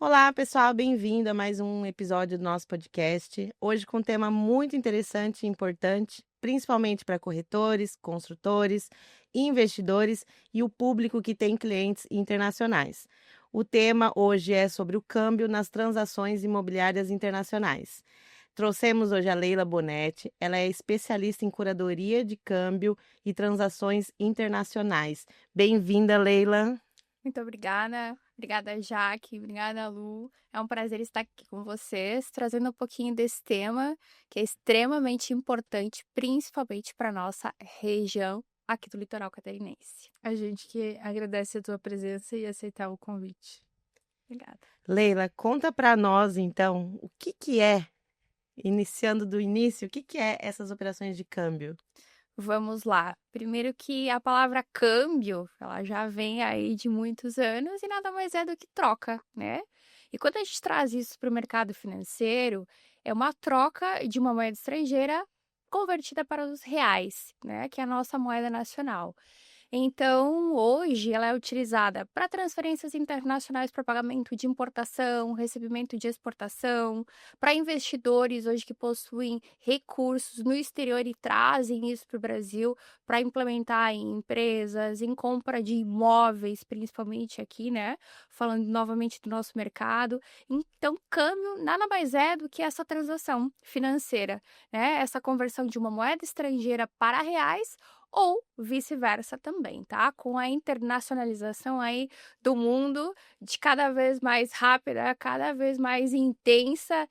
Olá, pessoal, bem-vindo a mais um episódio do nosso podcast. Hoje com um tema muito interessante e importante, principalmente para corretores, construtores, investidores e o público que tem clientes internacionais. O tema hoje é sobre o câmbio nas transações imobiliárias internacionais. Trouxemos hoje a Leila Bonetti, ela é especialista em curadoria de câmbio e transações internacionais. Bem-vinda, Leila. Muito obrigada. Obrigada, Jaque. Obrigada, Lu. É um prazer estar aqui com vocês, trazendo um pouquinho desse tema que é extremamente importante, principalmente para a nossa região aqui do litoral catarinense. A gente que agradece a tua presença e aceitar o convite. Obrigada. Leila, conta para nós então, o que que é, iniciando do início, o que que é essas operações de câmbio? Vamos lá. Primeiro que a palavra câmbio, ela já vem aí de muitos anos e nada mais é do que troca, né? E quando a gente traz isso para o mercado financeiro, é uma troca de uma moeda estrangeira convertida para os reais, né? Que é a nossa moeda nacional. Então, hoje ela é utilizada para transferências internacionais para pagamento de importação, recebimento de exportação, para investidores hoje que possuem recursos no exterior e trazem isso para o Brasil para implementar em empresas, em compra de imóveis, principalmente aqui, né? Falando novamente do nosso mercado. Então, câmbio nada mais é do que essa transação financeira, né? Essa conversão de uma moeda estrangeira para reais ou vice-versa também, tá? Com a internacionalização aí do mundo de cada vez mais rápida, cada vez mais intensa,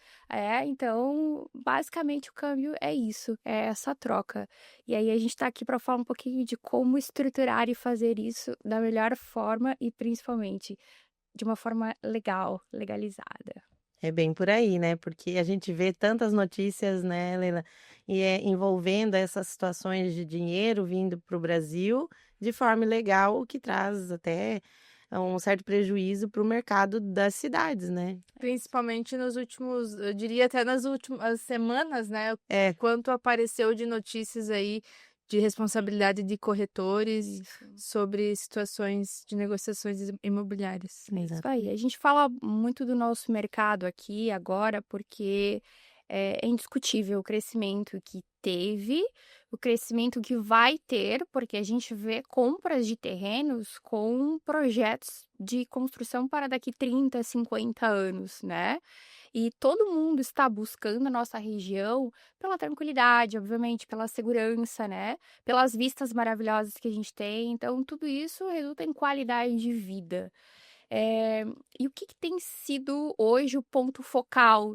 então basicamente o câmbio é isso, é essa troca. E aí a gente tá aqui para falar um pouquinho de como estruturar e fazer isso da melhor forma e principalmente de uma forma legal, legalizada. É bem por aí, né? Porque a gente vê tantas notícias, né, Leila, envolvendo essas situações de dinheiro vindo para o Brasil de forma ilegal, o que traz até um certo prejuízo para o mercado das cidades, né? Principalmente nos últimos, eu diria até nas últimas semanas, né? É, Quanto apareceu de notícias aí de responsabilidade de corretores Isso. sobre situações de negociações imobiliárias. Isso aí. A gente fala muito do nosso mercado aqui agora, porque é indiscutível o crescimento que teve, o crescimento que vai ter, porque a gente vê compras de terrenos com projetos de construção para daqui 30, 50 anos, né? E todo mundo está buscando a nossa região pela tranquilidade, obviamente, pela segurança, né? Pelas vistas maravilhosas que a gente tem. Então, tudo isso resulta em qualidade de vida. Eh, e o que tem sido hoje o ponto focal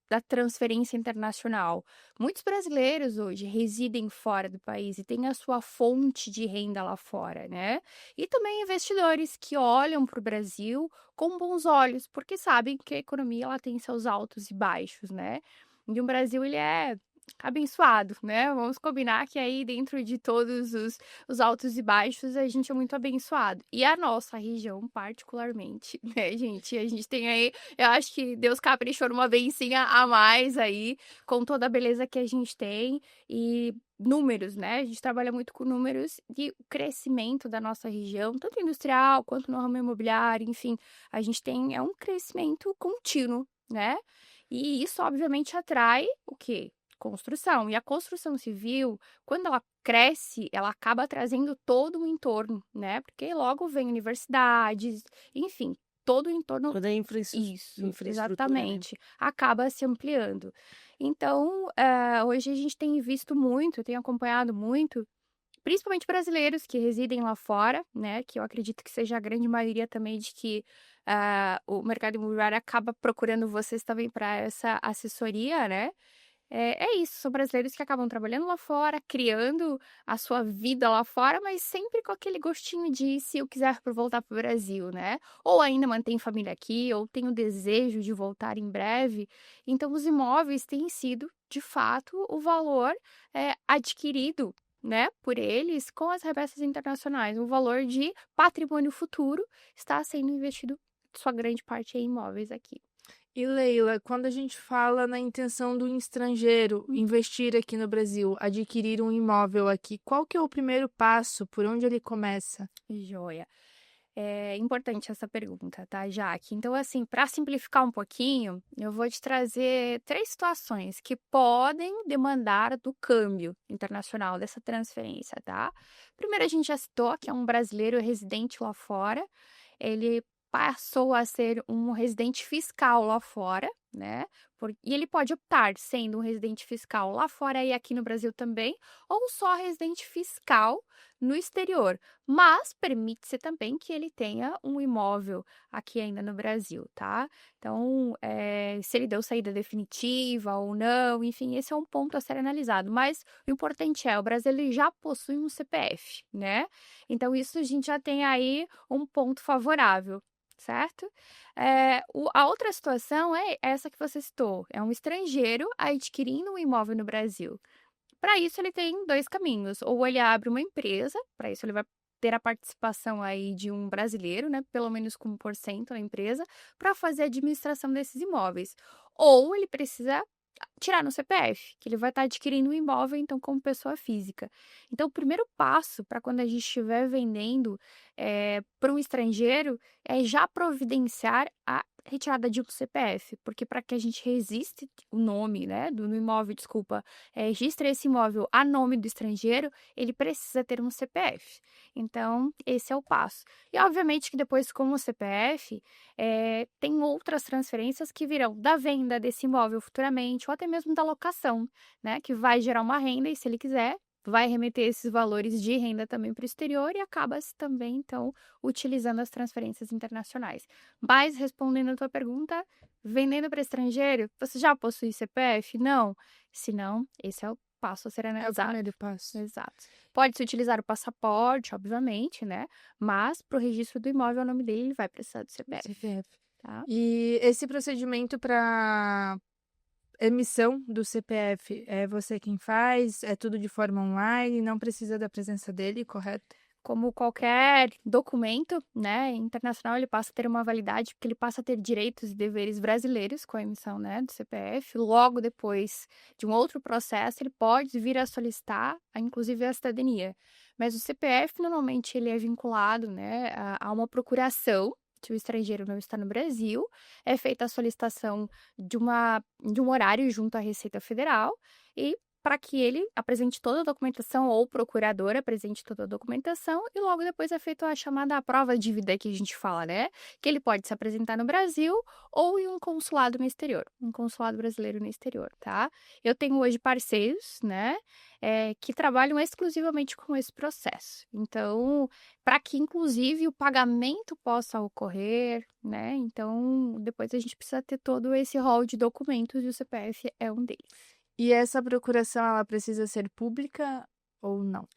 da transferência internacional? Muitos brasileiros hoje residem fora do país e têm a sua fonte de renda lá fora, né? E também investidores que olham para o Brasil com bons olhos, porque sabem que a economia ela tem seus altos e baixos, né? E o Brasil ele é abençoado, né? Vamos combinar que aí dentro de todos os altos e baixos, a gente é muito abençoado. E a nossa região, particularmente, né, gente? A gente tem aí, eu acho que Deus caprichou numa bencinha a mais aí, com toda a beleza que a gente tem e números, né? A gente trabalha muito com números e o crescimento da nossa região, tanto industrial quanto no ramo imobiliário, enfim, a gente tem um crescimento contínuo, né? E isso, obviamente, atrai o quê? Construção. E a construção civil, quando ela cresce, ela acaba trazendo todo o entorno, né? Porque logo vem universidades, enfim, todo o entorno. toda a Isso, infraestrutura, né? exatamente. Acaba se ampliando. Então, hoje a gente tem visto muito, eu tenho acompanhado muito, principalmente brasileiros que residem lá fora, né? Que eu acredito que seja a grande maioria também de que o mercado imobiliário acaba procurando vocês também para essa assessoria, né? É isso, são brasileiros que acabam trabalhando lá fora, criando a sua vida lá fora, mas sempre com aquele gostinho de se eu quiser voltar para o Brasil, né? Ou ainda mantém família aqui, ou tem o desejo de voltar em breve. Então, os imóveis têm sido, de fato, o valor adquirido, né, por eles com as remessas internacionais. O valor de patrimônio futuro está sendo investido, sua grande parte, em imóveis aqui. E Leila, quando a gente fala na intenção do estrangeiro investir aqui no Brasil, adquirir um imóvel aqui, qual que é o primeiro passo? Por onde ele começa? Joia. É importante essa pergunta, tá, Jaque? Então, assim, para simplificar um pouquinho, eu vou te trazer 3 situações que podem demandar do câmbio internacional dessa transferência, tá? Primeiro, a gente já citou que é um brasileiro residente lá fora, ele passou a ser um residente fiscal lá fora, né? E ele pode optar sendo um residente fiscal lá fora e aqui no Brasil também, ou só residente fiscal no exterior. Mas permite-se também que ele tenha um imóvel aqui ainda no Brasil, tá? Então, se ele deu saída definitiva ou não, enfim, esse é um ponto a ser analisado. Mas o importante é, o Brasil ele já possui um CPF, né? Então, isso a gente já tem aí um ponto favorável, certo? A outra situação é essa que você citou, é um estrangeiro adquirindo um imóvel no Brasil. Para isso, ele tem 2 caminhos, ou ele abre uma empresa, para isso ele vai ter a participação aí de um brasileiro, né, pelo menos com 1% na empresa, para fazer a administração desses imóveis. Ou ele precisa tirar no CPF, que ele vai estar adquirindo um imóvel, então, como pessoa física. Então, o primeiro passo para quando a gente estiver vendendo para um estrangeiro é já providenciar a retirada de um CPF, porque para que a gente registre o nome, né, do imóvel, desculpa, registre esse imóvel a nome do estrangeiro, ele precisa ter um CPF. Então, esse é o passo. E, obviamente, que depois, com o CPF, tem outras transferências que virão da venda desse imóvel futuramente, ou até mesmo da locação, né, que vai gerar uma renda e, se ele quiser, vai remeter esses valores de renda também para o exterior e acaba-se também, então, utilizando as transferências internacionais. Mas, respondendo a tua pergunta, vendendo para estrangeiro, você já possui CPF? Não. Se não, esse é o passo a ser É o analisado. primeiro passo. Exato. Pode-se utilizar o passaporte, obviamente, né? Mas, para o registro do imóvel, o nome dele ele vai precisar do CPF, CPF. tá? E esse procedimento para emissão do CPF, é você quem faz? É tudo de forma online? Não precisa da presença dele, correto? Como qualquer documento, né, internacional, ele passa a ter uma validade, porque ele passa a ter direitos e deveres brasileiros com a emissão, né, do CPF. Logo depois de um outro processo, ele pode vir a solicitar, inclusive, a cidadania. Mas o CPF, normalmente, ele é vinculado, né, a uma procuração, se o estrangeiro não está no Brasil, é feita a solicitação de um horário junto à Receita Federal e para que ele apresente toda a documentação ou o procurador apresente toda a documentação e logo depois é feita a chamada prova de vida que a gente fala, né? Que ele pode se apresentar no Brasil ou em um consulado no exterior, um consulado brasileiro no exterior, tá? Eu tenho hoje parceiros, né, que trabalham exclusivamente com esse processo. Então, para que inclusive o pagamento possa ocorrer, né? Então, depois a gente precisa ter todo esse rol de documentos e o CPF é um deles. E essa procuração, ela precisa ser pública ou não?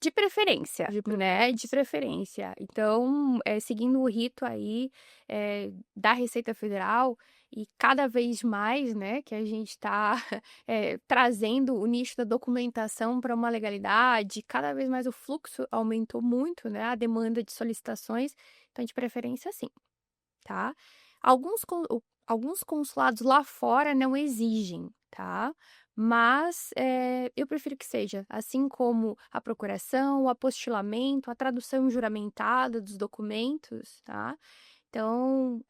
De preferência, De né? De preferência. Então, seguindo o rito aí da Receita Federal e cada vez mais, né, que a gente está trazendo o nicho da documentação para uma legalidade, cada vez mais o fluxo aumentou muito, né? A demanda de solicitações. Então, de preferência, sim, tá? Alguns consulados lá fora não exigem, tá? Mas eu prefiro que seja, assim como a procuração, o apostilamento, a tradução juramentada dos documentos, tá? Então,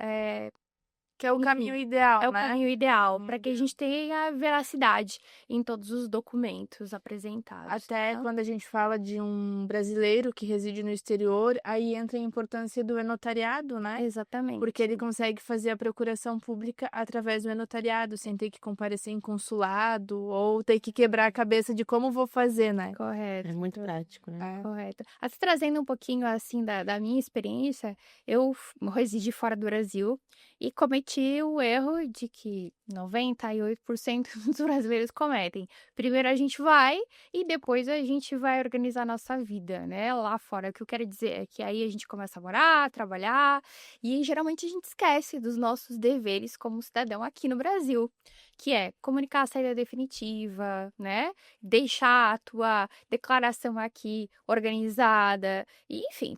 Que é o enfim, caminho ideal, é o né? caminho ideal para que a gente tenha veracidade em todos os documentos apresentados. Até tá? quando a gente fala de um brasileiro que reside no exterior, aí entra a importância do notariado, né? Exatamente. Porque ele consegue fazer a procuração pública através do notariado, sem ter que comparecer em consulado ou ter que quebrar a cabeça de como vou fazer, né? Correto. É muito prático, né? Correto. Até trazendo um pouquinho, assim, da minha experiência, eu residi fora do Brasil e cometi o erro de que 98% dos brasileiros cometem. Primeiro a gente vai e depois a gente vai organizar a nossa vida, né, lá fora. O que eu quero dizer é que aí a gente começa a morar, trabalhar e geralmente a gente esquece dos nossos deveres como cidadão aqui no Brasil, que é comunicar a saída definitiva, né, deixar a tua declaração aqui organizada, e, enfim,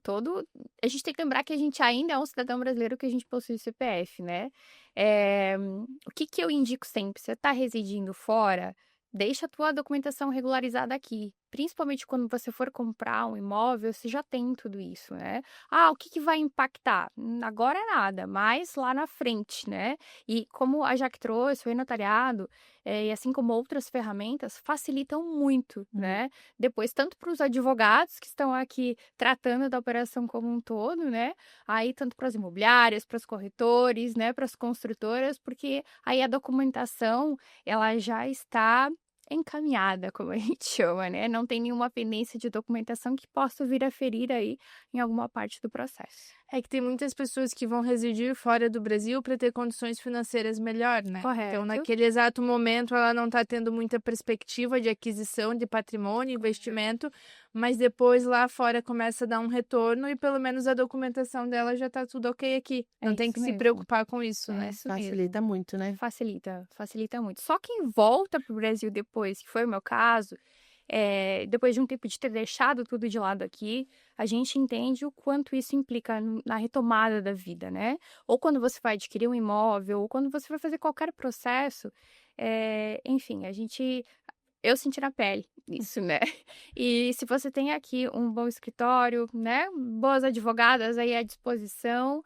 a gente tem que lembrar que a gente ainda é um cidadão brasileiro que a gente possui CPF, né? O que eu indico sempre? Você está residindo fora, deixa a tua documentação regularizada aqui. principalmente quando você for comprar um imóvel, você já tem tudo isso, né? O que vai impactar? Agora é nada, mas lá na frente, né? E como a Jaque trouxe, o e-notariado, e assim como outras ferramentas, facilitam muito, né? Depois, tanto para os advogados que estão aqui tratando da operação como um todo, né? Aí, tanto para as imobiliárias, para os corretores, né? Para as construtoras, porque aí a documentação, ela já está encaminhada, como a gente chama, né? Não tem nenhuma pendência de documentação que possa vir a ferir aí em alguma parte do processo. É que tem muitas pessoas que vão residir fora do Brasil para ter condições financeiras melhor, né? Correto. Então, naquele exato momento, ela não está tendo muita perspectiva de aquisição de patrimônio, investimento, mas depois lá fora começa a dar um retorno e pelo menos a documentação dela já está tudo ok aqui. É Não tem isso que se mesmo. preocupar com isso, É né? isso mesmo. Facilita muito, né? Facilita muito. Só quem volta para o Brasil depois, que foi o meu caso, depois de um tempo de ter deixado tudo de lado aqui, a gente entende o quanto isso implica na retomada da vida, né? Ou quando você vai adquirir um imóvel, ou quando você vai fazer qualquer processo, enfim, eu senti na pele isso, né? E se você tem aqui um bom escritório, né? Boas advogadas aí à disposição,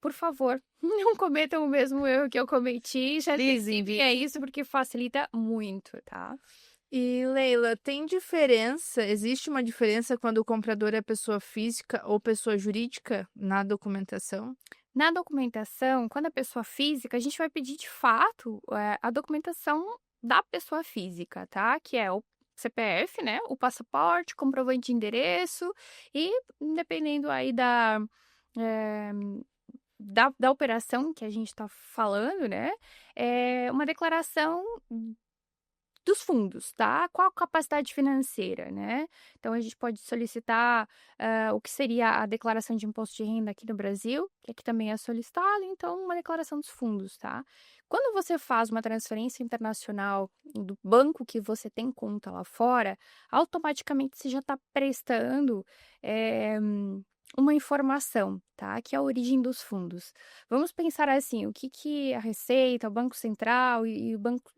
por favor, não cometam o mesmo erro que eu cometi. Já é isso, porque facilita muito, tá? E, Leila, existe uma diferença quando o comprador é pessoa física ou pessoa jurídica na documentação? Na documentação, quando é pessoa física, a gente vai pedir de fato a documentação da pessoa física, tá? Que é o CPF, né? O passaporte, comprovante de endereço e, dependendo aí eh, da operação que a gente está falando, né? É uma declaração dos fundos, tá? Qual a capacidade financeira, né? Então, a gente pode solicitar o que seria a declaração de imposto de renda aqui no Brasil, que aqui também é solicitado, então, uma declaração dos fundos, tá? Quando você faz uma transferência internacional do banco que você tem conta lá fora, automaticamente você já está prestando uma informação, tá? Que é a origem dos fundos. Vamos pensar assim, o que a Receita, o Banco Central e o banco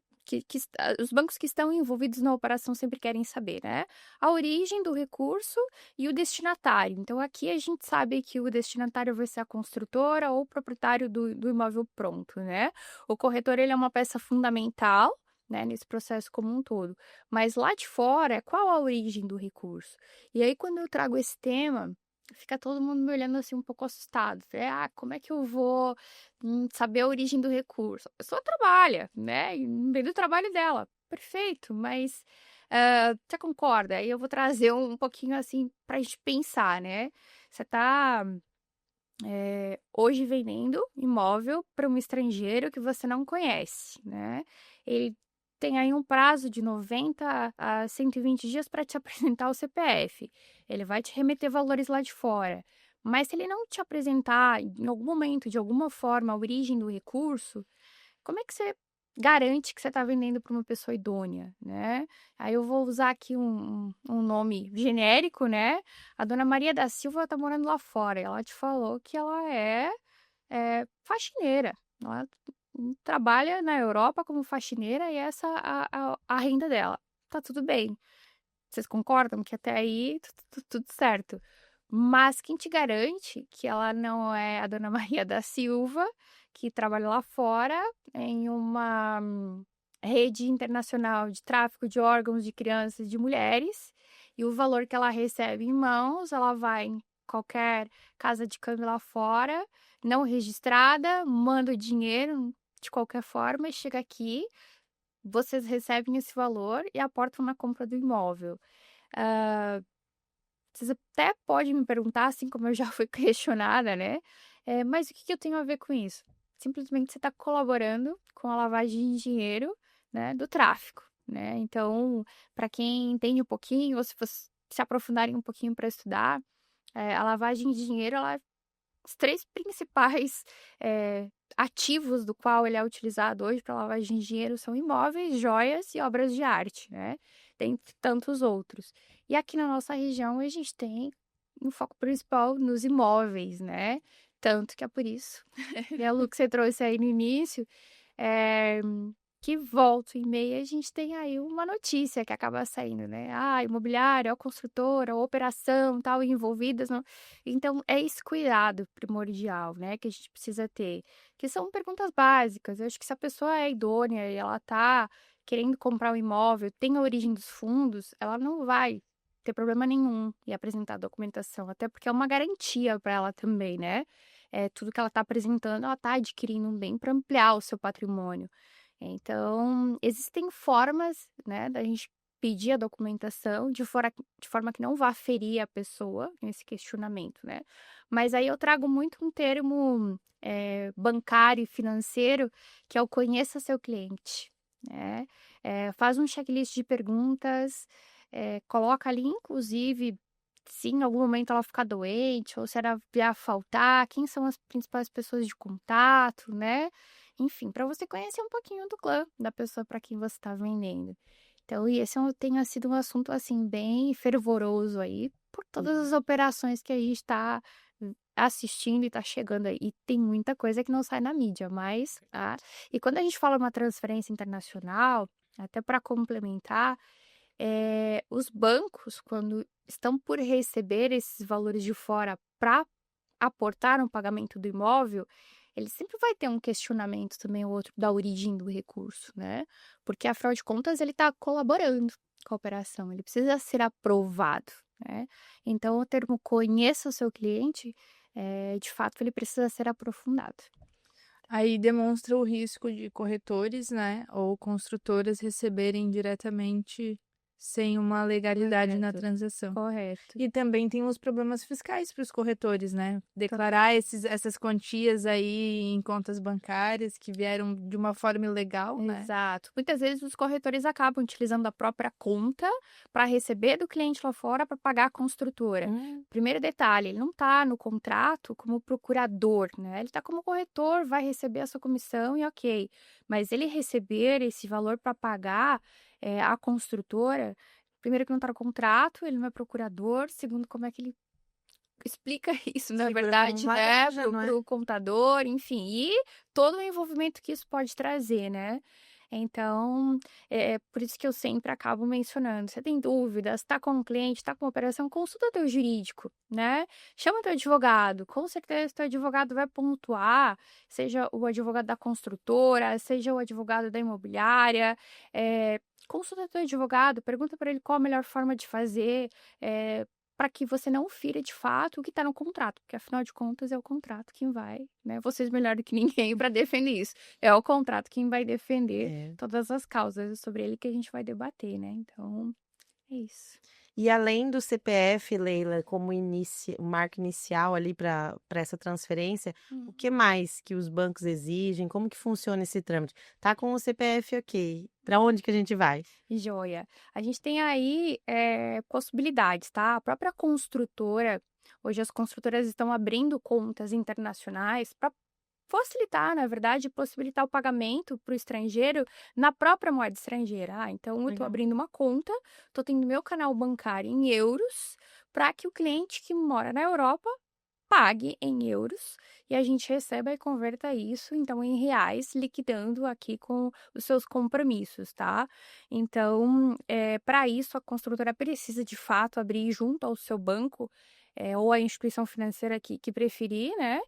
os bancos que estão envolvidos na operação sempre querem saber, né? A origem do recurso e o destinatário. Então, aqui a gente sabe que o destinatário vai ser a construtora ou o proprietário do imóvel pronto, né? O corretor, ele é uma peça fundamental, né, nesse processo como um todo. Mas lá de fora, qual a origem do recurso? E aí, quando eu trago esse tema, fica todo mundo me olhando assim um pouco assustado. Como é que eu vou saber a origem do recurso? A pessoa trabalha, né? E vem do trabalho dela. Perfeito, mas você concorda? Aí eu vou trazer um pouquinho assim para a gente pensar, né? Você está hoje vendendo imóvel para um estrangeiro que você não conhece, né? Ele tem aí um prazo de 90 a 120 dias para te apresentar o CPF. Ele vai te remeter valores lá de fora. Mas se ele não te apresentar em algum momento, de alguma forma, a origem do recurso, como é que você garante que você está vendendo para uma pessoa idônea, né? Aí eu vou usar aqui um nome genérico, né? A dona Maria da Silva está morando lá fora. Ela te falou que ela é faxineira. Ela trabalha na Europa como faxineira e essa a renda dela. Tá tudo bem. Vocês concordam que até aí tudo certo. Mas quem te garante que ela não é a dona Maria da Silva, que trabalha lá fora em uma rede internacional de tráfico de órgãos de crianças e de mulheres, e o valor que ela recebe em mãos, ela vai em qualquer casa de câmbio lá fora, não registrada, manda o dinheiro de qualquer forma e chega aqui, vocês recebem esse valor e aportam na compra do imóvel. Vocês até podem me perguntar, assim como eu já fui questionada, né? Mas o que eu tenho a ver com isso? Simplesmente você está colaborando com a lavagem de dinheiro, né, do tráfico, né? Então, para quem entende um pouquinho, ou se vocês se aprofundarem um pouquinho para estudar, a lavagem de dinheiro, os três principais ativos do qual ele é utilizado hoje para lavagem de dinheiro são imóveis, joias e obras de arte, né? Dentre tantos outros. E aqui na nossa região a gente tem um foco principal nos imóveis, né? Tanto que é por isso, né, Lu, que você trouxe aí no início, que volta e meia a gente tem aí uma notícia que acaba saindo, né? Ah, imobiliária, a construtora, a operação, tal, envolvidas. Não. Então, é esse cuidado primordial, né, que a gente precisa ter. Que são perguntas básicas. Eu acho que se a pessoa é idônea e ela tá querendo comprar um imóvel, tem a origem dos fundos, ela não vai ter problema nenhum em apresentar a documentação, até porque é uma garantia para ela também, né? É, tudo que ela está apresentando, ela está adquirindo um bem para ampliar o seu patrimônio. Então, existem formas, né, da gente pedir a documentação de forma que não vá ferir a pessoa nesse questionamento, né? Mas aí eu trago muito um termo bancário e financeiro, que é o conheça seu cliente, né? Faz um checklist de perguntas, coloca ali, inclusive, se em algum momento ela ficar doente ou se ela vier a faltar, quem são as principais pessoas de contato, né? Enfim, para você conhecer um pouquinho do clã da pessoa para quem você está vendendo. Então, e esse tem sido um assunto, assim, bem fervoroso aí, por todas as operações que a gente está assistindo e está chegando aí. E tem muita coisa que não sai na mídia, mas, tá? E quando a gente fala uma transferência internacional, até para complementar, os bancos, quando estão por receber esses valores de fora para aportar no pagamento do imóvel, ele sempre vai ter um questionamento também ou outro da origem do recurso, né? Porque, afinal de contas, ele está colaborando com a operação, ele precisa ser aprovado, né? Então, o termo conheça o seu cliente, de fato, ele precisa ser aprofundado. Aí demonstra o risco de corretores, né, ou construtoras receberem diretamente sem uma legalidade na Correto. transação. Correto. E também tem os problemas fiscais para os corretores, né? Declarar essas quantias aí em contas bancárias que vieram de uma forma ilegal, né? Exato. Muitas vezes os corretores acabam utilizando a própria conta para receber do cliente lá fora para pagar a construtora. Primeiro detalhe, ele não está no contrato como procurador, né? Ele está como corretor, vai receber a sua comissão e ok. Mas ele receber esse valor para pagar a construtora, primeiro que não está no contrato, ele não é procurador, segundo como é que ele explica isso, na Segura verdade, como né, laranja, não é? pro contador, enfim, e todo o envolvimento que isso pode trazer, né. Então, é por isso que eu sempre acabo mencionando, você tem dúvidas, está com um cliente, está com uma operação, consulta teu jurídico, né, chama teu advogado, com certeza teu advogado vai pontuar, seja o advogado da construtora, seja o advogado da imobiliária, consulta teu advogado, pergunta para ele qual a melhor forma de fazer, para que você não fira de fato o que está no contrato, porque afinal de contas é o contrato quem vai, né, vocês melhor do que ninguém para defender isso. É o contrato quem vai defender É. todas as causas, sobre ele que a gente vai debater, né, então é isso. E além do CPF, Leila, como marco inicial ali para essa transferência, o que mais que os bancos exigem? Como que funciona esse trâmite? Tá com o CPF, ok. Para onde que a gente vai? Joia. A gente tem aí possibilidades, tá? A própria construtora, hoje as construtoras estão abrindo contas internacionais para facilitar, na verdade, possibilitar o pagamento para o estrangeiro na própria moeda estrangeira. Ah, então eu estou Legal. abrindo uma conta, estou tendo meu canal bancário em euros, para que o cliente que mora na Europa pague em euros e a gente receba e converta isso, então, em reais, liquidando aqui com os seus compromissos, tá? Então, para isso, a construtora precisa, de fato, abrir junto ao seu banco, ou a instituição financeira que preferir, né,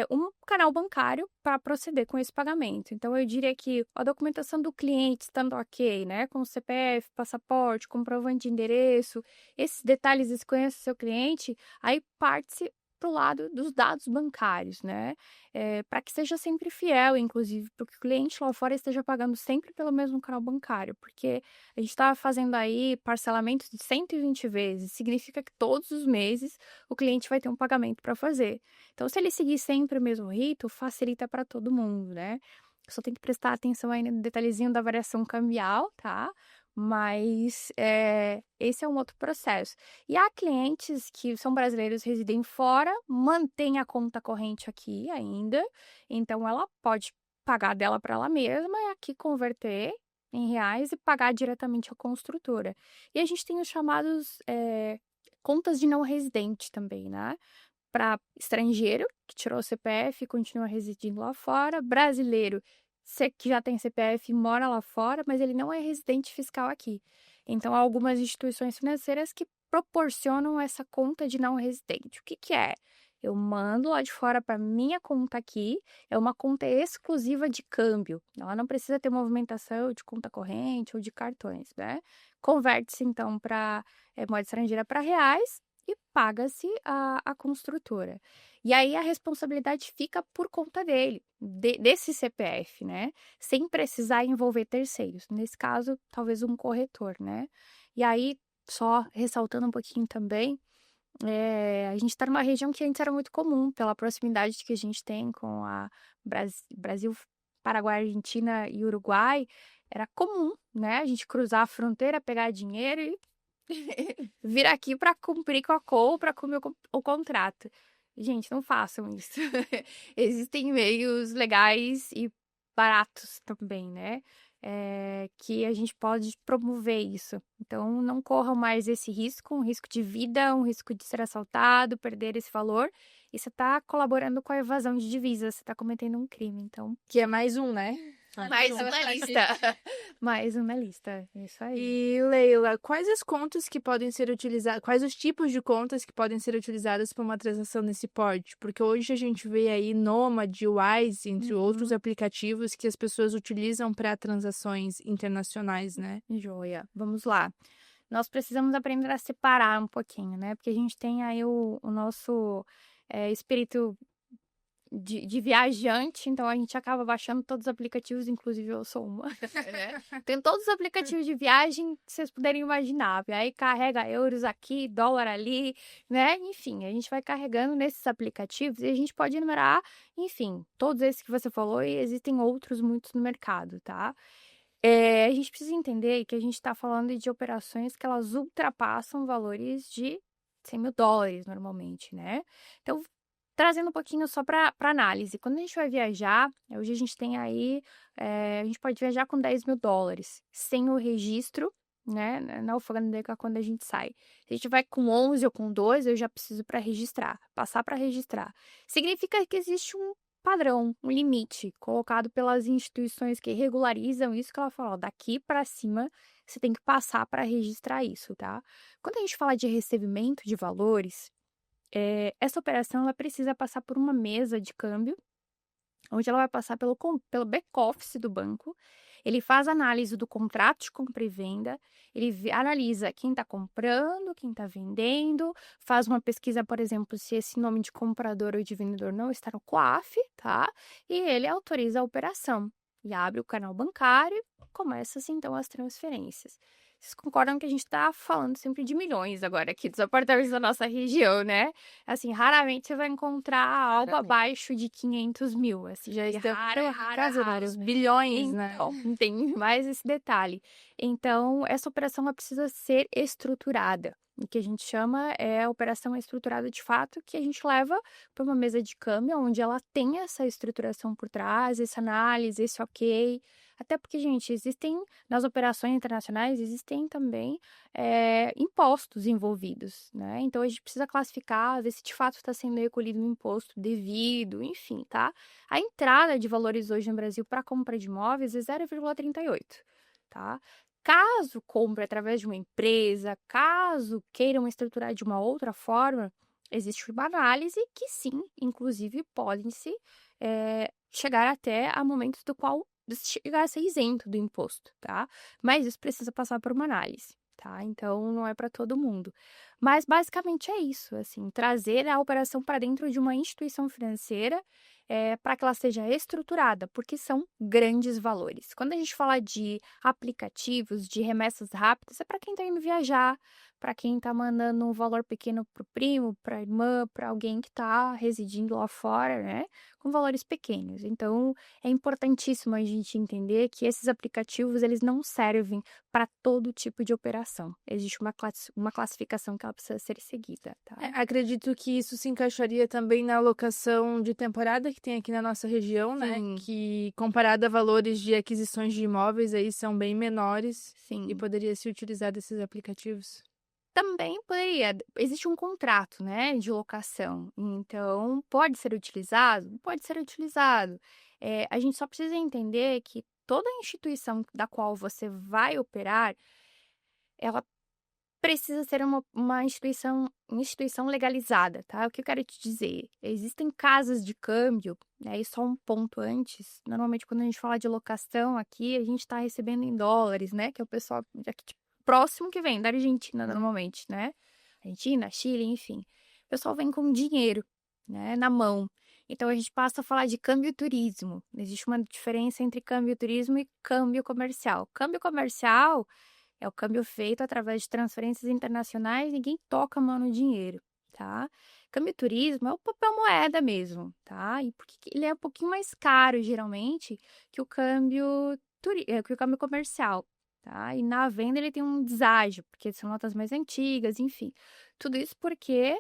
um canal bancário para proceder com esse pagamento. Então, eu diria que a documentação do cliente estando ok, né, com o CPF, passaporte, comprovante de endereço, esses detalhes, esse conhece o seu cliente, aí parte-se para o lado dos dados bancários, né? Para que seja sempre fiel, inclusive, para que o cliente lá fora esteja pagando sempre pelo mesmo canal bancário, porque a gente está fazendo aí parcelamentos de 120 vezes, significa que todos os meses o cliente vai ter um pagamento para fazer. Então, se ele seguir sempre o mesmo rito, facilita para todo mundo, né? Só tem que prestar atenção aí no detalhezinho da variação cambial, tá? Mas esse é um outro processo. E há clientes que são brasileiros, residem fora, mantêm a conta corrente aqui ainda, então ela pode pagar dela para ela mesma e aqui converter em reais e pagar diretamente à construtora. E a gente tem os chamados contas de não residente também, né? Para estrangeiro que tirou o CPF e continua residindo lá fora, brasileiro que já tem CPF e mora lá fora, mas ele não é residente fiscal aqui. Então, há algumas instituições financeiras que proporcionam essa conta de não residente. O que que é? Eu mando lá de fora para minha conta aqui, é uma conta exclusiva de câmbio. Ela não precisa ter movimentação de conta corrente ou de cartões, né? Converte-se, então, para moeda estrangeira para reais e paga-se a construtora. E aí a responsabilidade fica por conta dele, desse CPF, né? Sem precisar envolver terceiros. Nesse caso, talvez um corretor, né? E aí, só ressaltando um pouquinho também, a gente está numa região que antes era muito comum, pela proximidade que a gente tem com a Brasil, Paraguai, Argentina e Uruguai, era comum, né? A gente cruzar a fronteira, pegar dinheiro e vir aqui para cumprir com a compra, com o contrato. Gente, não façam isso. Existem meios legais e baratos também, né? Que a gente pode promover isso. Então, não corram mais esse risco, um risco de vida, um risco de ser assaltado, perder esse valor. E você está colaborando com a evasão de divisas, você está cometendo um crime. Então, Que é mais um, né? mais uma lista. Mais uma lista. Isso aí. E, Leila, quais as contas que podem ser utilizadas, quais os tipos de contas que podem ser utilizadas para uma transação nesse porte? Porque hoje a gente vê aí Nomad, Wise, entre outros aplicativos que as pessoas utilizam para transações internacionais, né? Joia. Vamos lá. Nós precisamos aprender a separar um pouquinho, né? Porque a gente tem aí o nosso espírito de viajante, então a gente acaba baixando todos os aplicativos, inclusive eu sou uma. Tem todos os aplicativos de viagem que vocês puderem imaginar. E aí carrega euros aqui, dólar ali, né? Enfim, a gente vai carregando nesses aplicativos e a gente pode enumerar, enfim, todos esses que você falou e existem outros muitos no mercado, tá? A gente precisa entender que a gente está falando de operações que elas ultrapassam valores de 100 mil dólares normalmente, né? Então, trazendo um pouquinho só para análise. Quando a gente vai viajar, hoje a gente tem aí, a gente pode viajar com 10 mil dólares, sem o registro, né, na alfândega quando a gente sai. Se a gente vai com 11 ou com 12, eu já preciso para registrar, passar para registrar. Significa que existe um padrão, um limite colocado pelas instituições que regularizam isso que ela fala, ó, daqui para cima você tem que passar para registrar isso, tá? Quando a gente fala de recebimento de valores, essa operação ela precisa passar por uma mesa de câmbio, onde ela vai passar pelo back-office do banco. Ele faz análise do contrato de compra e venda, ele analisa quem está comprando, quem está vendendo, faz uma pesquisa, por exemplo, se esse nome de comprador ou de vendedor não está no COAF, tá? E ele autoriza a operação e abre o canal bancário e começa-se então as transferências. Vocês concordam que a gente está falando sempre de milhões agora aqui dos apartamentos da nossa região, né? Assim, raramente você vai encontrar algo abaixo de 500 mil. Assim, já é raro. Bilhões, né? Então, tem mais esse detalhe. Então, essa operação ela precisa ser estruturada. O que a gente chama é a operação estruturada de fato, que a gente leva para uma mesa de câmbio, onde ela tem essa estruturação por trás, essa análise, esse ok. Até porque, gente, nas operações internacionais, existem também impostos envolvidos, né? Então, a gente precisa classificar, ver se de fato está sendo recolhido um imposto devido, enfim, tá? A entrada de valores hoje no Brasil para compra de imóveis é 0,38, tá? Caso compre através de uma empresa, caso queiram estruturar de uma outra forma, existe uma análise que sim, inclusive, podem-se chegar até a momentos do qual chegar a ser isento do imposto, tá? Mas isso precisa passar por uma análise, tá? Então, não é para todo mundo. Mas, basicamente, é isso, assim, trazer a operação para dentro de uma instituição financeira para que ela seja estruturada, porque são grandes valores. Quando a gente fala de aplicativos, de remessas rápidas, é para quem está indo viajar, para quem está mandando um valor pequeno para o primo, para a irmã, para alguém que está residindo lá fora, né? Com valores pequenos. Então, é importantíssimo a gente entender que esses aplicativos, eles não servem para todo tipo de operação. Existe uma classificação que ela precisa ser seguida, tá? Acredito que isso se encaixaria também na alocação de temporada que tem aqui na nossa região, né? Sim. Que comparado a valores de aquisições de imóveis aí são bem menores Sim. e poderia se utilizar desses aplicativos. Também poderia. Existe um contrato, né, de locação. Então, pode ser utilizado? Pode ser utilizado. A gente só precisa entender que toda instituição da qual você vai operar, ela precisa ser uma instituição legalizada, tá? O que eu quero te dizer? Existem casas de câmbio, né? E só um ponto antes. Normalmente, quando a gente fala de locação aqui, a gente está recebendo em dólares, né? Que é o pessoal aqui, tipo, próximo que vem, da Argentina, normalmente, né? Argentina, Chile, enfim. O pessoal vem com dinheiro, né? Na mão. Então, a gente passa a falar de câmbio turismo. Existe uma diferença entre câmbio turismo e câmbio comercial. Câmbio comercial é o câmbio feito através de transferências internacionais, ninguém toca a mão no dinheiro, tá? Câmbio turismo é o papel moeda mesmo, tá? E porque ele é um pouquinho mais caro, geralmente, que o que o câmbio comercial, tá? E na venda ele tem um deságio, porque são notas mais antigas, enfim. Tudo isso porque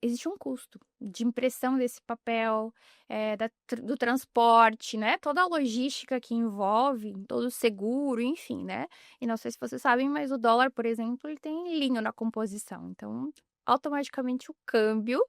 existe um custo de impressão desse papel, do transporte, né? Toda a logística que envolve, todo o seguro, enfim, né? E não sei se vocês sabem, mas o dólar, por exemplo, ele tem linho na composição. Então, automaticamente o câmbio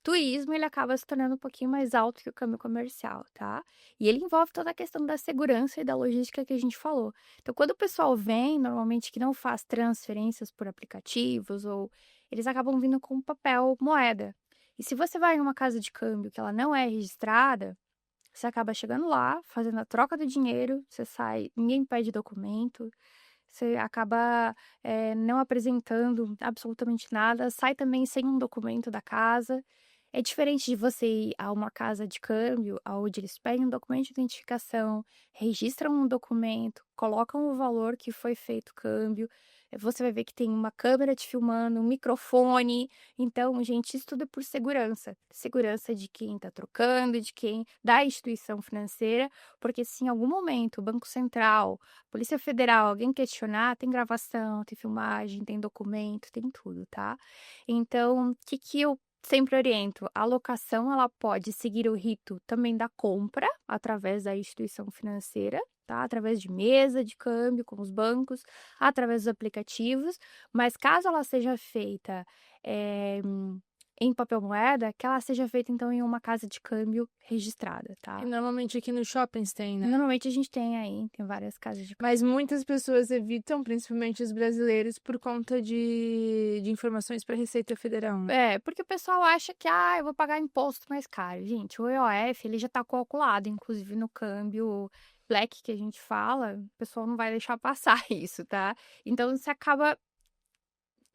turismo, ele acaba se tornando um pouquinho mais alto que o câmbio comercial, tá? E ele envolve toda a questão da segurança e da logística que a gente falou. Então, quando o pessoal vem, normalmente que não faz transferências por aplicativos, ou eles acabam vindo com papel moeda. E se você vai em uma casa de câmbio que ela não é registrada, você acaba chegando lá, fazendo a troca do dinheiro, você sai, ninguém pede documento, você acaba não apresentando absolutamente nada, sai também sem um documento da casa. É diferente de você ir a uma casa de câmbio, onde eles pedem um documento de identificação, registram um documento, colocam o valor que foi feito o câmbio. Você vai ver que tem uma câmera te filmando, um microfone. Então, gente, isso tudo é por segurança. Segurança de quem está trocando, da instituição financeira, porque se em algum momento o Banco Central, Polícia Federal, alguém questionar, tem gravação, tem filmagem, tem documento, tem tudo, tá? Então, o que eu sempre oriento? A locação, ela pode seguir o rito também da compra, através da instituição financeira, tá? Através de mesa de câmbio com os bancos, através dos aplicativos, mas caso ela seja feita em papel moeda, que ela seja feita, então, em uma casa de câmbio registrada, tá? E normalmente aqui nos shoppings tem, né? Normalmente a gente tem várias casas de câmbio. Mas muitas pessoas evitam, principalmente os brasileiros, por conta de informações para a Receita Federal, né? Porque o pessoal acha que, eu vou pagar imposto mais caro. Gente, o EOF, ele já tá calculado, inclusive no câmbio black que a gente fala, o pessoal não vai deixar passar isso, tá? Então, você acaba,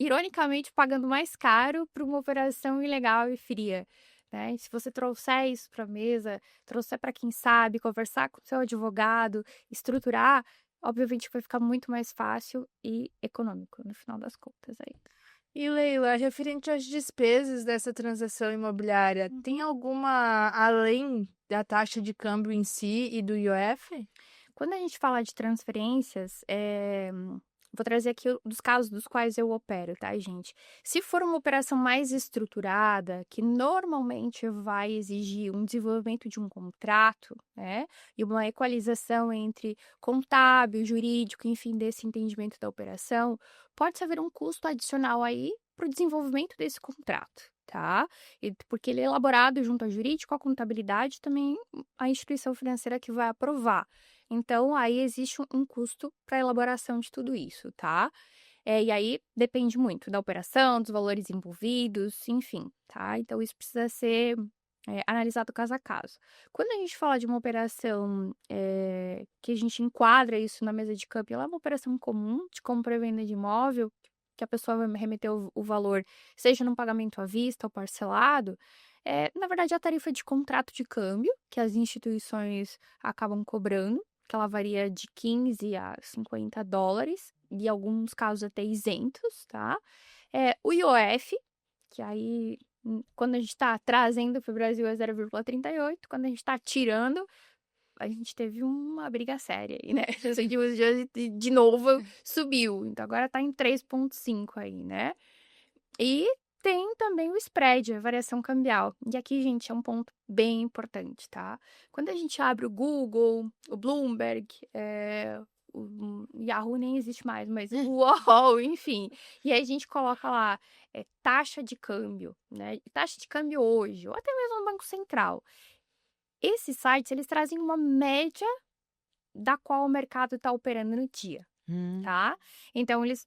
ironicamente, pagando mais caro por uma operação ilegal e fria, né? E se você trouxer isso para a mesa, trouxer para quem sabe, conversar com o seu advogado, estruturar, obviamente vai ficar muito mais fácil e econômico, no final das contas aí. E Leila, referente às despesas dessa transação imobiliária, tem alguma além da taxa de câmbio em si e do IOF? Quando a gente fala de transferências, vou trazer aqui dos casos dos quais eu opero, tá, gente? Se for uma operação mais estruturada, que normalmente vai exigir um desenvolvimento de um contrato, né? E uma equalização entre contábil, jurídico, enfim, desse entendimento da operação, pode haver um custo adicional aí para o desenvolvimento desse contrato, tá? Porque ele é elaborado junto ao jurídico, à contabilidade, também a instituição financeira que vai aprovar. Então, aí existe um custo para a elaboração de tudo isso, tá? E aí depende muito da operação, dos valores envolvidos, enfim, tá? Então, isso precisa ser analisado caso a caso. Quando a gente fala de uma operação que a gente enquadra isso na mesa de câmbio, ela é uma operação comum de compra e venda de imóvel, que a pessoa vai remeter o valor, seja num pagamento à vista ou parcelado, na verdade, a tarifa de contrato de câmbio, que as instituições acabam cobrando, que ela varia de 15 a 50 dólares, e em alguns casos até isentos, tá? O IOF, que aí, quando a gente está trazendo para o Brasil é 0,38, quando a gente está tirando, a gente teve uma briga séria aí, né? Nos últimos dias, de novo, subiu. Então, agora está em 3,5 aí, né? E tem também o spread, a variação cambial. E aqui, gente, é um ponto bem importante, tá? Quando a gente abre o Google, o Bloomberg, o Yahoo nem existe mais, mas o UOL, enfim. E aí a gente coloca lá taxa de câmbio, né? Taxa de câmbio hoje, ou até mesmo no Banco Central. esses sites, eles trazem uma média da qual o mercado está operando no dia, tá? Então, eles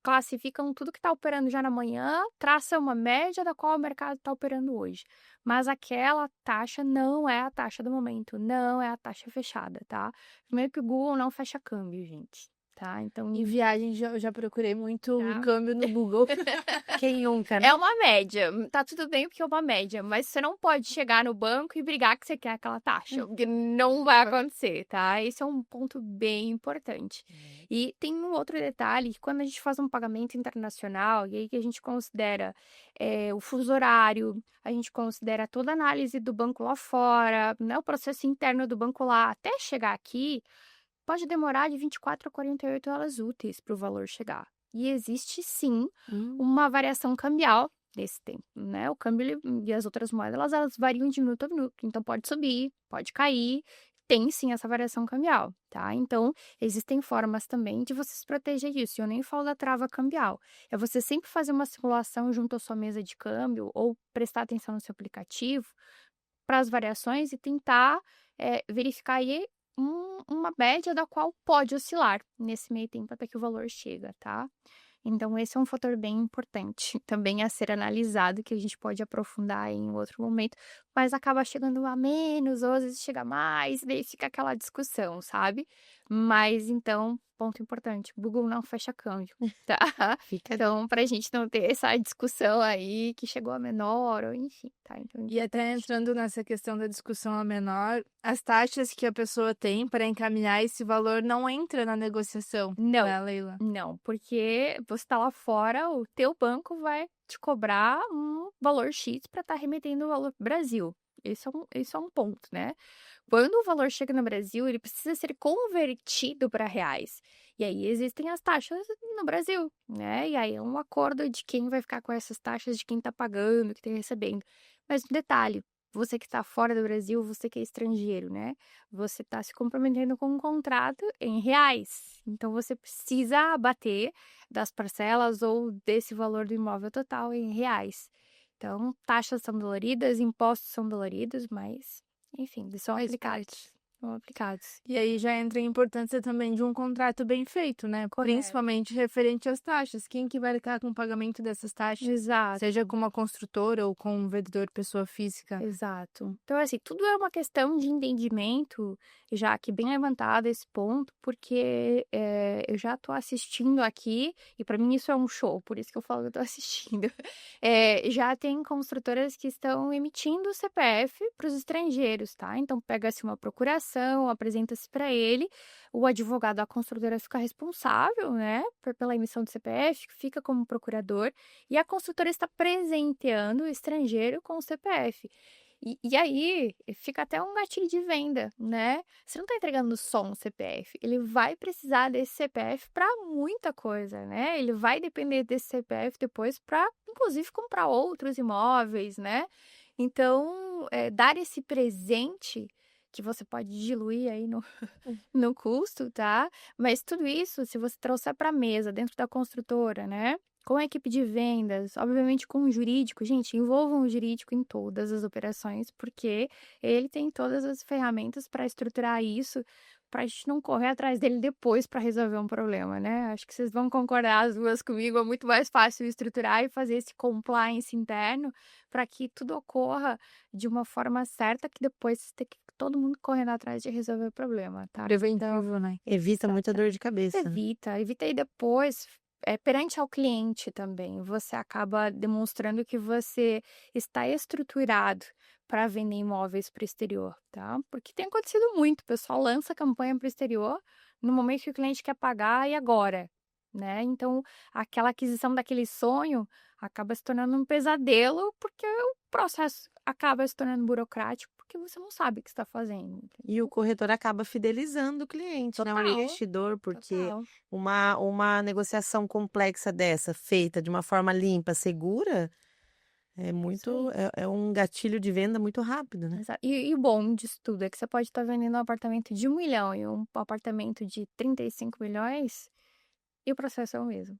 classificam tudo que está operando já na manhã, traça uma média da qual o mercado está operando hoje. Mas aquela taxa não é a taxa do momento, não é a taxa fechada, tá? Primeiro que o Google não fecha câmbio, gente, tá? Então, Em viagem, eu já procurei muito Tá. o câmbio no Google. Quem nunca, né? é uma média, tá tudo bem porque é uma média, mas você não pode chegar no banco e brigar que você quer aquela taxa, porque não vai acontecer, tá? Esse é um ponto bem importante. E tem um outro detalhe, que quando a gente faz um pagamento internacional, e aí que a gente considera o fuso horário, a gente considera toda a análise do banco lá fora, né, o processo interno do banco lá, até chegar aqui, pode demorar de 24 a 48 horas úteis para o valor chegar. E existe sim uma variação cambial desse tempo, né? O câmbio e as outras moedas, elas variam de minuto a minuto. Então, pode subir, pode cair. Tem sim essa variação cambial, tá? Então, existem formas também de você se proteger disso. Eu nem falo da trava cambial. É você sempre fazer uma simulação junto à sua mesa de câmbio ou prestar atenção no seu aplicativo para as variações e tentar verificar aí uma média da qual pode oscilar nesse meio tempo até que o valor chega, tá? Então, esse é um fator bem importante também a ser analisado, que a gente pode aprofundar em outro momento, mas acaba chegando a menos, ou às vezes chega a mais, daí fica aquela discussão, sabe? Mas, então, ponto importante, o Google não fecha câmbio, tá? Fica Então, pra gente não ter essa discussão aí que chegou a menor, ou enfim, tá? Então, E até entrando nessa questão da discussão a menor, as taxas que a pessoa tem para encaminhar esse valor não entra na negociação, Não. né, Leila? Não, porque você tá lá fora, o teu banco vai te cobrar um valor X para estar remetendo o valor pro Brasil. Esse é um ponto, né? Quando o valor chega no Brasil, ele precisa ser convertido para reais. E aí existem as taxas no Brasil, né? E aí é um acordo de quem vai ficar com essas taxas, de quem tá pagando, que tá recebendo. Mas um detalhe, você que está fora do Brasil, você que é estrangeiro, né? Você está se comprometendo com um contrato em reais. Então, você precisa abater das parcelas ou desse valor do imóvel total em reais. Então, taxas são doloridas, impostos são doloridos, mas, enfim, eles são Faz aplicados. parte. São aplicados. E aí já entra a importância também de um contrato bem feito, né? Correto. Principalmente referente às taxas. Quem que vai arcar com o pagamento dessas taxas? Exato. Seja com uma construtora ou com um vendedor pessoa física. Exato. Então, assim, tudo é uma questão de entendimento, já que bem levantado esse ponto, porque eu já tô assistindo aqui, e para mim isso é um show, por isso que eu falo que eu tô assistindo. Já tem construtoras que estão emitindo o CPF para os estrangeiros, tá? Então, pega-se uma procuração, apresenta-se para ele, o advogado da construtora fica responsável, né, pela emissão do CPF, fica como procurador, e a construtora está presenteando o estrangeiro com o CPF. E aí, fica até um gatilho de venda, né? Você não está entregando só um CPF. Ele vai precisar desse CPF para muita coisa, né? Ele vai depender desse CPF depois para, inclusive, comprar outros imóveis, né? Então, dar esse presente que você pode diluir aí no custo, tá? Mas tudo isso, se você trouxer para a mesa dentro da construtora, né? Com a equipe de vendas, obviamente com o jurídico, gente, envolvam o jurídico em todas as operações, porque ele tem todas as ferramentas para estruturar isso, para a gente não correr atrás dele depois para resolver um problema, né? Acho que vocês vão concordar as duas comigo, é muito mais fácil estruturar e fazer esse compliance interno para que tudo ocorra de uma forma certa, que depois tem que todo mundo correndo atrás de resolver o problema, tá? Preventivo, né? evita muita dor de cabeça, né? Evita e depois, perante ao cliente também, você acaba demonstrando que você está estruturado para vender imóveis para o exterior, tá? Porque tem acontecido muito, o pessoal lança campanha para o exterior no momento que o cliente quer pagar e agora, né? Então, aquela aquisição daquele sonho acaba se tornando um pesadelo porque o processo acaba se tornando burocrático porque você não sabe o que está fazendo. E o corretor acaba fidelizando o cliente, né? O Total, investidor, porque total. uma negociação complexa dessa, feita de uma forma limpa, segura, é um gatilho de venda muito rápido, né? Exato. E o bom disso tudo é que você pode estar vendendo um apartamento de 1 milhão e um apartamento de 35 milhões e o processo é o mesmo.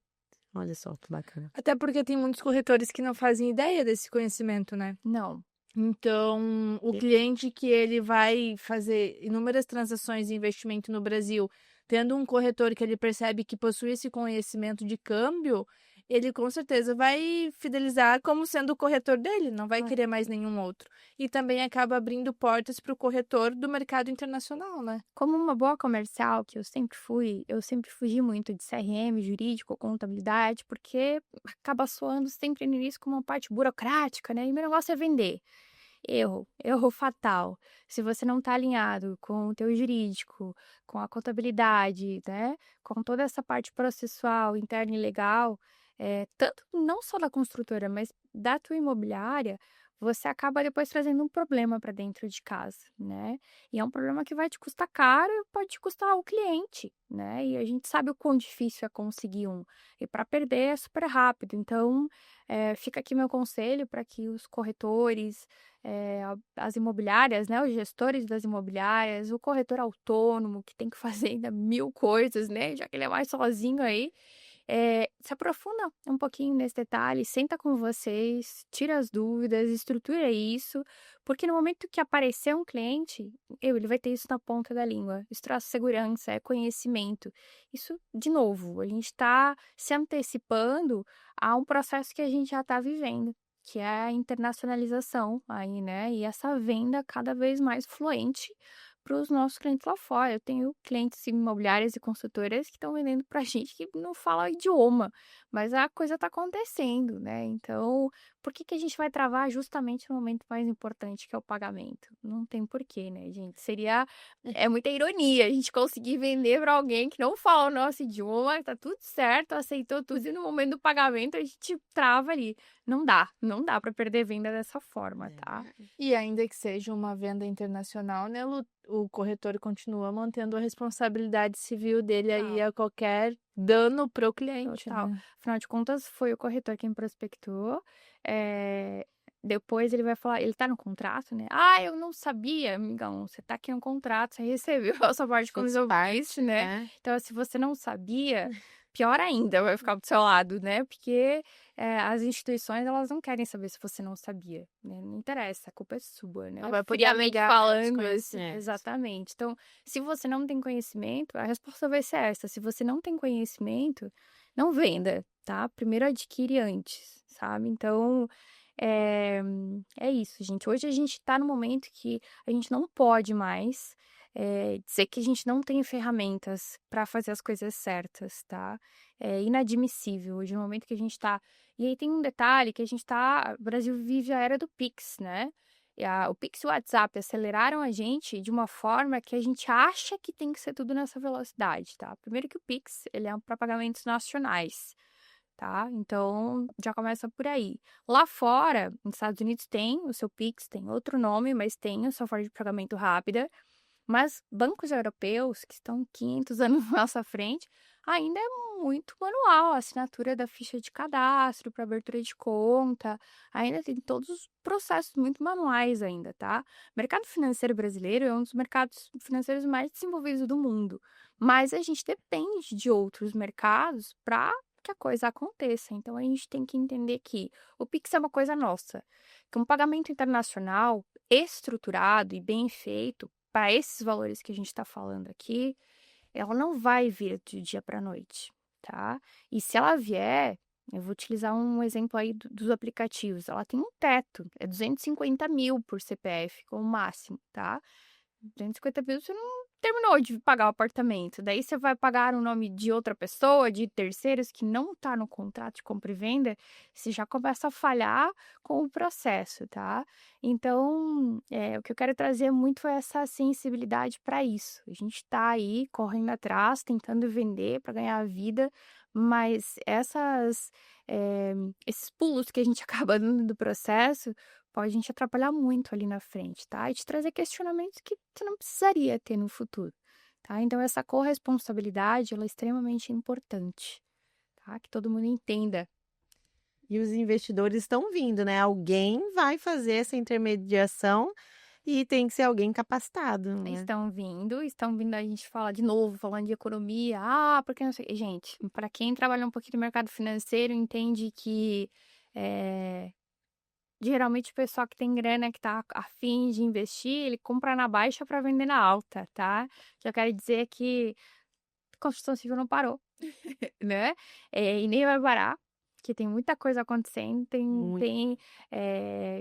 Olha só que bacana. Até porque tem muitos corretores que não fazem ideia desse conhecimento, né? Não. Então, o E- cliente que ele vai fazer inúmeras transações de investimento no Brasil, tendo um corretor que ele percebe que possui esse conhecimento de câmbio, ele com certeza vai fidelizar como sendo o corretor dele, não vai Claro. querer mais nenhum outro. E também acaba abrindo portas para o corretor do mercado internacional, né? Como uma boa comercial que eu sempre fugi muito de CRM, jurídico, contabilidade, porque acaba soando sempre no início como uma parte burocrática, né? E meu negócio é vender. Erro fatal. Se você não está alinhado com o teu jurídico, com a contabilidade, né, com toda essa parte processual, interna e legal, tanto não só da construtora, mas da tua imobiliária, você acaba depois trazendo um problema para dentro de casa, né? E é um problema que vai te custar caro e pode te custar ao cliente, né? E a gente sabe o quão difícil é conseguir um. E para perder é super rápido. Então, fica aqui meu conselho para que os corretores, as imobiliárias, né, os gestores das imobiliárias, o corretor autônomo que tem que fazer ainda 1000 coisas, né, já que ele é mais sozinho aí, se aprofunda um pouquinho nesse detalhe, senta com vocês, tira as dúvidas, estrutura isso, porque no momento que aparecer um cliente, ele vai ter isso na ponta da língua. Isso traz segurança, é conhecimento. Isso, de novo, a gente está se antecipando a um processo que a gente já está vivendo, que é a internacionalização aí, né? E essa venda cada vez mais fluente para os nossos clientes lá fora. Eu tenho clientes imobiliárias e consultoras que estão vendendo para gente que não fala o idioma, mas a coisa está acontecendo, né? Então, por que que a gente vai travar justamente no momento mais importante, que é o pagamento? Não tem porquê, né, gente? É muita ironia a gente conseguir vender para alguém que não fala o nosso idioma, tá tudo certo, aceitou tudo, e no momento do pagamento a gente trava ali. Não dá para perder venda dessa forma, tá? E ainda que seja uma venda internacional, né, Lu, o corretor continua mantendo a responsabilidade civil dele aí Total. a qualquer dano para o cliente, Total. né? Afinal de contas, foi o corretor quem prospectou. eh, Depois ele vai falar, ele tá no contrato, né? Ah, eu não sabia, amigão. Você tá aqui no contrato, você recebeu a sua parte como Fez ouvinte, parte, né? né? Então, se você não sabia, pior ainda vai ficar do seu lado, né? Porque as instituições, elas não querem saber se você não sabia, né? Não interessa, a culpa é sua, né? Não vai poder Friamente alegar, né, falando, É. exatamente. Então, se você não tem conhecimento, a resposta vai ser essa. Se você não tem conhecimento, não venda, tá? Primeiro adquire antes, sabe? Então, é, é isso, gente. Hoje a gente tá no momento que a gente não pode mais dizer que a gente não tem ferramentas para fazer as coisas certas, tá? É inadmissível. Hoje, no momento que a gente tá. E aí tem um detalhe que a gente tá. O Brasil vive a era do Pix, né? O Pix e o WhatsApp aceleraram a gente de uma forma que a gente acha que tem que ser tudo nessa velocidade, tá? Primeiro que o Pix, ele é para pagamentos nacionais, tá? Então, já começa por aí. Lá fora, nos Estados Unidos tem o seu Pix, tem outro nome, mas tem a sua forma de pagamento rápida. Mas bancos europeus, que estão 500 anos na nossa frente, ainda é muito manual. A assinatura da ficha de cadastro para abertura de conta, ainda tem todos os processos muito manuais ainda, tá? O mercado financeiro brasileiro é um dos mercados financeiros mais desenvolvidos do mundo, mas a gente depende de outros mercados para que a coisa aconteça. Então a gente tem que entender que o Pix é uma coisa nossa, que um pagamento internacional estruturado e bem feito para esses valores que a gente está falando aqui, ela não vai vir do dia para a noite, tá? E se ela vier, eu vou utilizar um exemplo aí dos aplicativos. Ela tem um teto, é 250 mil por CPF, como máximo, tá? 250 mil, você não terminou de pagar o apartamento. Daí você vai pagar o nome de outra pessoa, de terceiros, que não está no contrato de compra e venda, você já começa a falhar com o processo, tá? Então, o que eu quero trazer muito é essa sensibilidade para isso. A gente está aí correndo atrás, tentando vender para ganhar a vida, mas esses pulos que a gente acaba dando do processo pode a gente atrapalhar muito ali na frente, tá? E te trazer questionamentos que você não precisaria ter no futuro, tá? Então, essa corresponsabilidade, ela é extremamente importante, tá? Que todo mundo entenda. E os investidores estão vindo, né? Alguém vai fazer essa intermediação e tem que ser alguém capacitado, né? Estão vindo, a gente fala de novo, falando de economia, porque não sei. Gente, para quem trabalha um pouquinho no mercado financeiro, entende que Geralmente o pessoal que tem grana, que tá a fim de investir, ele compra na baixa para vender na alta, tá? O que eu quero dizer é que a construção civil não parou, né? E nem vai parar, que tem muita coisa acontecendo, Muito. tem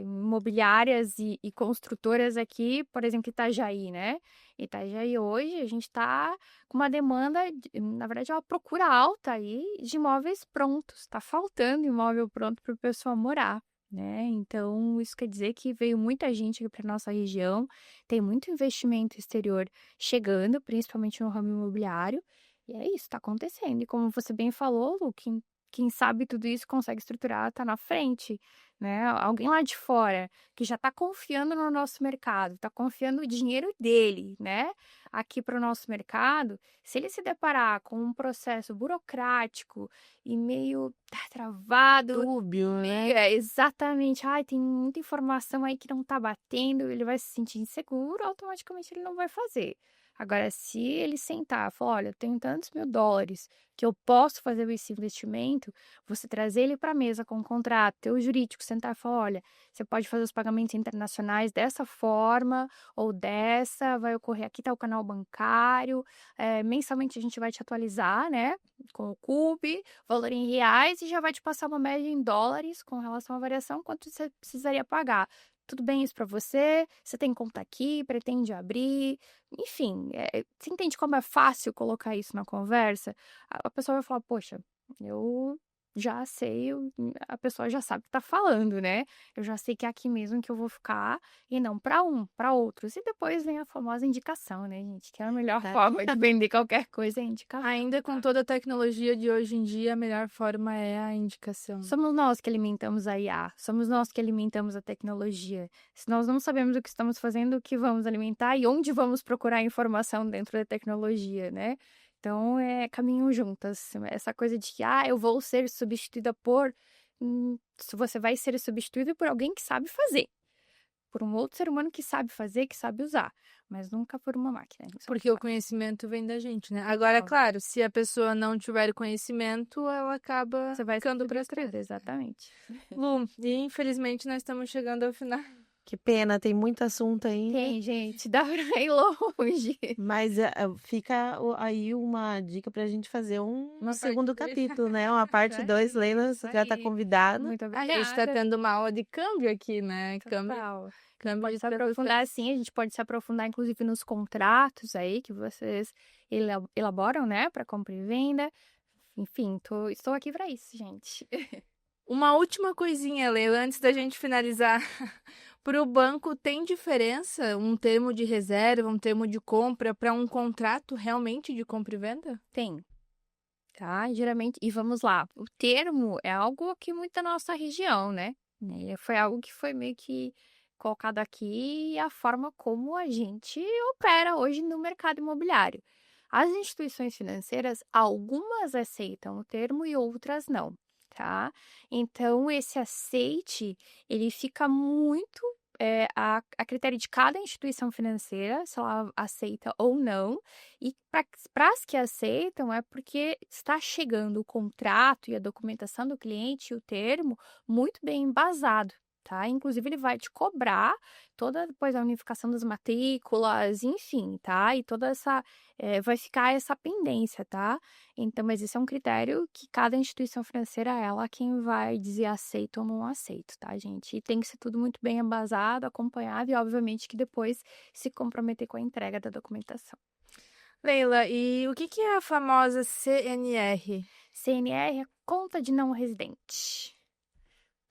imobiliárias e construtoras aqui, por exemplo, Itajaí, né? Itajaí hoje a gente está com uma demanda, na verdade, é uma procura alta aí de imóveis prontos. Está faltando imóvel pronto para o pessoal morar, né? Então, isso quer dizer que veio muita gente aqui para nossa região, tem muito investimento exterior chegando, principalmente no ramo imobiliário, e é isso, está acontecendo. E como você bem falou, Lu, quem sabe tudo isso consegue estruturar, tá na frente, né? Alguém lá de fora que já está confiando no nosso mercado, está confiando o dinheiro dele, né? Aqui para o nosso mercado, se ele se deparar com um processo burocrático e meio travado, Dúbio, né? exatamente, ai, tem muita informação aí que não tá batendo, ele vai se sentir inseguro, automaticamente ele não vai fazer. Agora, se ele sentar e falar, olha, eu tenho tantos mil dólares que eu posso fazer esse investimento, você trazer ele para a mesa com um contrato, ter o jurídico, sentar e falar, olha, você pode fazer os pagamentos internacionais dessa forma ou dessa, vai ocorrer aqui, tá o canal bancário, mensalmente a gente vai te atualizar, né, com o CUP, valor em reais, e já vai te passar uma média em dólares com relação à variação, quanto você precisaria pagar. Tudo bem isso para você? Você tem conta aqui? Pretende abrir? Enfim, você entende como é fácil colocar isso na conversa? A pessoa vai falar, poxa, eu já sei, a pessoa já sabe o que tá falando, né? Eu já sei que é aqui mesmo que eu vou ficar e não para outros. E depois vem a famosa indicação, né, gente? Que é a melhor Tá. forma de vender qualquer coisa é indicação. Ainda com toda a tecnologia de hoje em dia, a melhor forma é a indicação. Somos nós que alimentamos a IA, somos nós que alimentamos a tecnologia. Se nós não sabemos o que estamos fazendo, o que vamos alimentar e onde vamos procurar informação dentro da tecnologia, né? Então, caminham juntas. Essa coisa de que, eu vou ser substituída por... você vai ser substituída por alguém que sabe fazer. Por um outro ser humano que sabe fazer, que sabe usar. Mas nunca por uma máquina. Isso é Porque o fato. conhecimento vem da gente, né? Agora, Óbvio. claro, se a pessoa não tiver conhecimento, ela acaba Você vai ficando para substituir, trás. exatamente. Lu, e infelizmente nós estamos chegando ao final. Que pena, tem muito assunto ainda. Tem, gente, dá pra ir longe. Mas fica aí uma dica pra gente fazer um Uma segundo parte capítulo, né? Uma parte 2. Leila, Isso você já tá aí. convidada. Muito A obrigada. gente tá tendo uma aula de câmbio aqui, né? Câmbio, Total. câmbio Pode de se aprofundar sim, a gente pode se aprofundar inclusive nos contratos aí que vocês elaboram, né, para compra e venda. Enfim, estou aqui para isso, gente. Uma última coisinha, Leila, antes da gente finalizar. Para o banco, tem diferença um termo de reserva, um termo de compra para um contrato realmente de compra e venda? Tem, tá? Geralmente, e vamos lá, o termo é algo aqui muito da nossa região, né? Foi algo que foi meio que colocado aqui e a forma como a gente opera hoje no mercado imobiliário. As instituições financeiras, algumas aceitam o termo e outras não, tá? Então, esse aceite, ele fica muito a critério de cada instituição financeira, se ela aceita ou não. E para as que aceitam, é porque está chegando o contrato e a documentação do cliente, o termo, muito bem embasado. Tá? Inclusive, ele vai te cobrar toda depois a unificação das matrículas, enfim, tá? E toda essa. Vai ficar essa pendência, tá? Então, mas esse é um critério que cada instituição financeira, ela quem vai dizer aceito ou não aceito, tá, gente? E tem que ser tudo muito bem embasado, acompanhado e, obviamente, que depois se comprometer com a entrega da documentação. Leila, e o que é a famosa CNR? CNR é conta de não residente.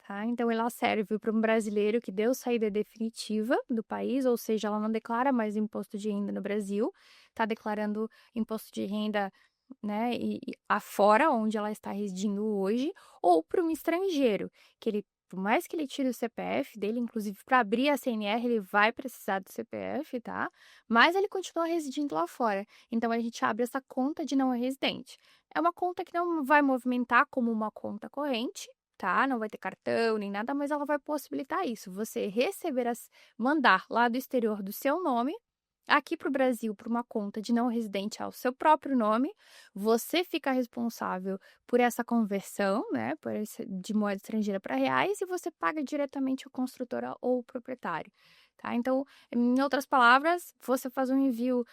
Tá? Então, ela serve para um brasileiro que deu saída definitiva do país, ou seja, ela não declara mais imposto de renda no Brasil, está declarando imposto de renda, né, e afora onde ela está residindo hoje, ou para um estrangeiro, que ele, por mais que ele tire o CPF dele, inclusive para abrir a CNR, ele vai precisar do CPF, tá? Mas ele continua residindo lá fora. Então, a gente abre essa conta de não residente. É uma conta que não vai movimentar como uma conta corrente, tá? Não vai ter cartão nem nada, mas ela vai possibilitar isso. Você mandar lá do exterior do seu nome, Aqui para o Brasil, para uma conta de não residente ao seu próprio nome, você fica responsável por essa conversão, né, de moeda estrangeira para reais, e você paga diretamente a construtora ou o proprietário. Tá? Então, em outras palavras, você faz um envio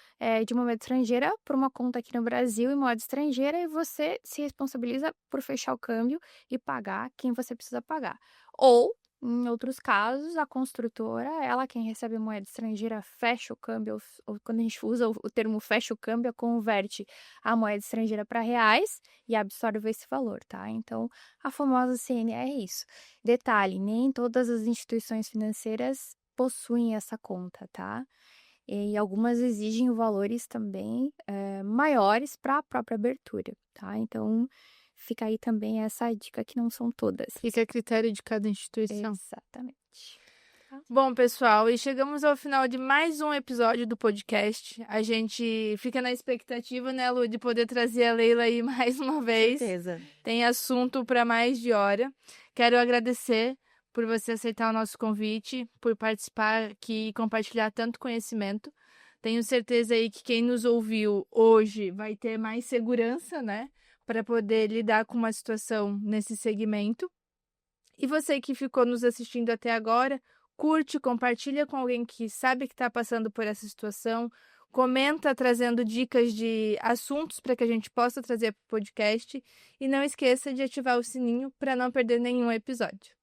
de moeda estrangeira para uma conta aqui no Brasil em moeda estrangeira, e você se responsabiliza por fechar o câmbio e pagar quem você precisa pagar. Ou, em outros casos, a construtora, ela quem recebe a moeda estrangeira, fecha o câmbio, ou quando a gente usa o termo fecha o câmbio, converte a moeda estrangeira para reais e absorve esse valor, tá? Então, a famosa CNR é isso. Detalhe, nem todas as instituições financeiras possuem essa conta, tá? E algumas exigem valores também maiores para a própria abertura, tá? Então, fica aí também essa dica que não são todas. Fica a critério de cada instituição. Exatamente. Bom, pessoal, e chegamos ao final de mais um episódio do podcast. A gente fica na expectativa, né, Lu, de poder trazer a Leila aí mais uma vez. Certeza. Tem assunto para mais de hora. Quero agradecer por você aceitar o nosso convite, por participar aqui e compartilhar tanto conhecimento. Tenho certeza aí que quem nos ouviu hoje vai ter mais segurança, né, para poder lidar com uma situação nesse segmento. E você que ficou nos assistindo até agora, curte, compartilha com alguém que sabe que está passando por essa situação, comenta trazendo dicas de assuntos para que a gente possa trazer para o podcast e não esqueça de ativar o sininho para não perder nenhum episódio.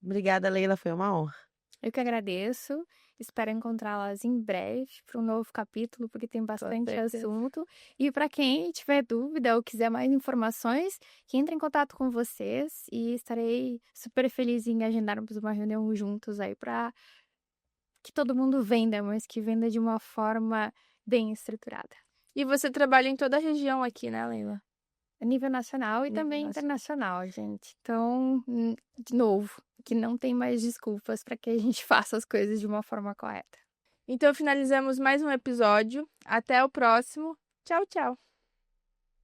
Obrigada, Leila, foi uma honra. Eu que agradeço. Espero encontrá-las em breve para um novo capítulo, porque tem bastante assunto. E para quem tiver dúvida ou quiser mais informações, que entre em contato com vocês e estarei super feliz em agendarmos uma reunião juntos aí para que todo mundo venda, mas que venda de uma forma bem estruturada. E você trabalha em toda a região aqui, né, Leila? A nível nacional e também internacional, gente. Então, de novo, que não tem mais desculpas para que a gente faça as coisas de uma forma correta. Então, finalizamos mais um episódio. Até o próximo. Tchau, tchau.